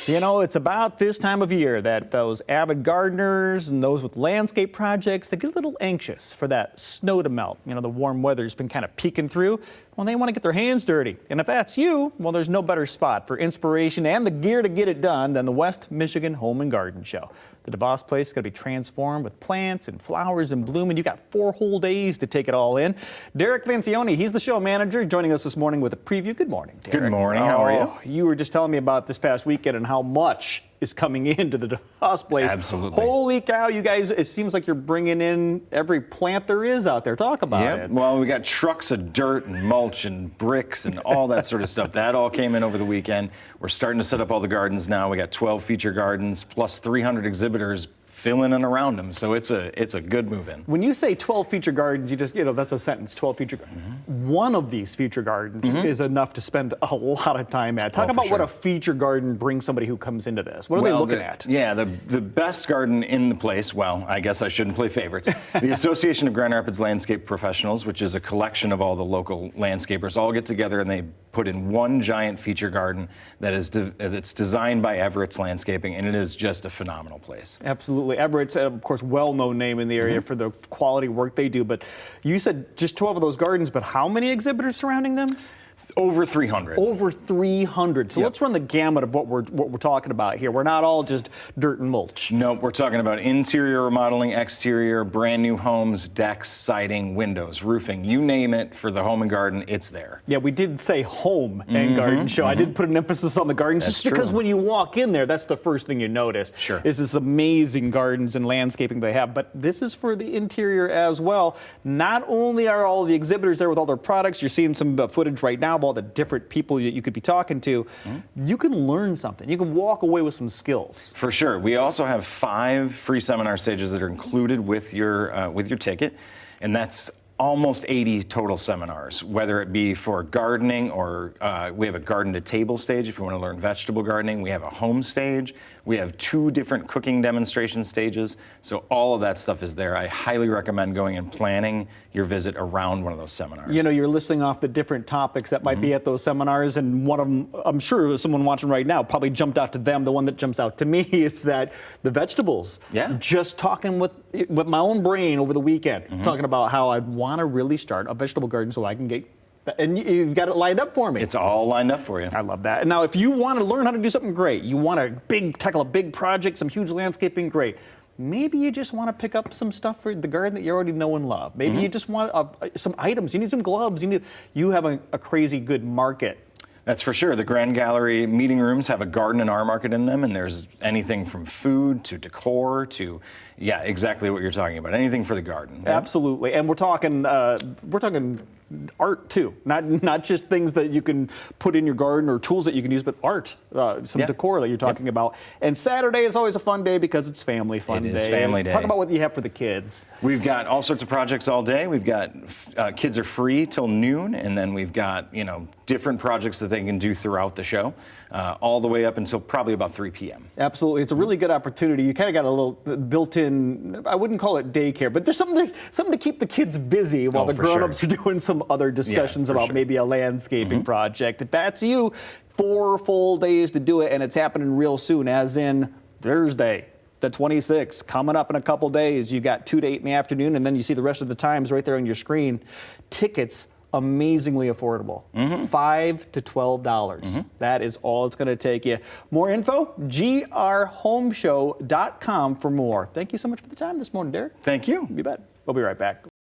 You know, it's about this time of year that those avid gardeners and those with landscape projects, they get a little anxious for that snow to melt. You know, the warm weather's been kind of peeking through. Well, they want to get their hands dirty. And if that's you, well, there's no better spot for inspiration and the gear to get it done than the West Michigan Home and Garden Show. The DeVos Place is going to be transformed with plants and flowers in bloom, and you got 4 whole days to take it all in. Derek Lancioni, he's the show manager, joining us this morning with a preview. Good morning, Derek. Good morning. How are you? You were just telling me about this past weekend and how much is coming into the DeVos Place. Absolutely. Holy cow, you guys, it seems like you're bringing in every plant there is out there. Talk about it. Well, we got trucks of dirt and mulch and bricks and all that sort of stuff. That all came in over the weekend. We're starting to set up all the gardens now. We got 12 feature gardens plus 300 exhibitors filling in around them. So it's a good move in. When you say 12 feature gardens, you just, that's a sentence, 12 feature gardens. One of these feature gardens is enough to spend a lot of time at. Talk about what a feature garden brings somebody who comes into this. What are they looking at? Yeah, the best garden in the place, well, I guess I shouldn't play favorites. The Association of Grand Rapids Landscape Professionals, which is a collection of all the local landscapers, all get together and they put in one giant feature garden that's designed by Everett's Landscaping, and it is just a phenomenal place. Absolutely. Everett's, of course, well-known name in the area for the quality work they do. But you said just 12 of those gardens, but how many exhibitors surrounding them? Over 300. Over 300. So let's run the gamut of what we're talking about here. We're not all just dirt and mulch. No, we're talking about interior remodeling, exterior, brand new homes, decks, siding, windows, roofing, you name it for the home and garden, it's there. Yeah, we did say home and garden show. I did put an emphasis on the gardens just because when you walk in there, that's the first thing you notice. Sure. Is this amazing gardens and landscaping they have. But this is for the interior as well. Not only are all the exhibitors there with all their products, you're seeing some footage right now of all the different people that you could be talking to, you can learn something. You can walk away with some skills. For sure. We also have 5 free seminar stages that are included with your ticket, and that's almost 80 total seminars, whether it be for gardening or we have a garden to table stage if you want to learn vegetable gardening. We have a home stage. We have 2 different cooking demonstration stages. So all of that stuff is there. I highly recommend going and planning your visit around one of those seminars. You know, you're listing off the different topics that might be at those seminars, and one of them, I'm sure someone watching right now probably jumped out to them. The one that jumps out to me is that the vegetables. Yeah. Just talking with my own brain over the weekend, talking about how I want to really start a vegetable garden so I can get, and you've got it lined up for me. It's all lined up for you. I love that. Now, if you want to learn how to do something great, you want to tackle a big project, some huge landscaping, great. Maybe you just want to pick up some stuff for the garden that you already know and love. Maybe you just want some items. You need some gloves. You have a crazy good market. That's for sure. The Grand Gallery meeting rooms have a garden and art market in them, and there's anything from food to decor to, yeah, exactly what you're talking about. Anything for the garden. Absolutely, and we're talking art too, not just things that you can put in your garden or tools that you can use, but art, some decor that you're talking about. And Saturday is always a fun day because it's family fun day. It is family day. Talk about what you have for the kids. We've got all sorts of projects all day. We've got kids are free till noon, and then we've got different projects that they can do throughout the show, all the way up until probably about 3 p.m. Absolutely, it's a really good opportunity. You kind of got a little built-in, I wouldn't call it daycare, but there's something to keep the kids busy while the grown-ups are doing some other discussions about maybe a landscaping project. If that's you, 4 full days to do it, and it's happening real soon, as in Thursday, the 26th, coming up in a couple days. You got 2 to 8 in the afternoon, and then you see the rest of the times right there on your screen. Tickets, amazingly affordable, $5 to $12. That is all it's going to take you. More info, grhomeshow.com for more. Thank you so much for the time this morning, Derek. Thank you. You bet. We'll be right back.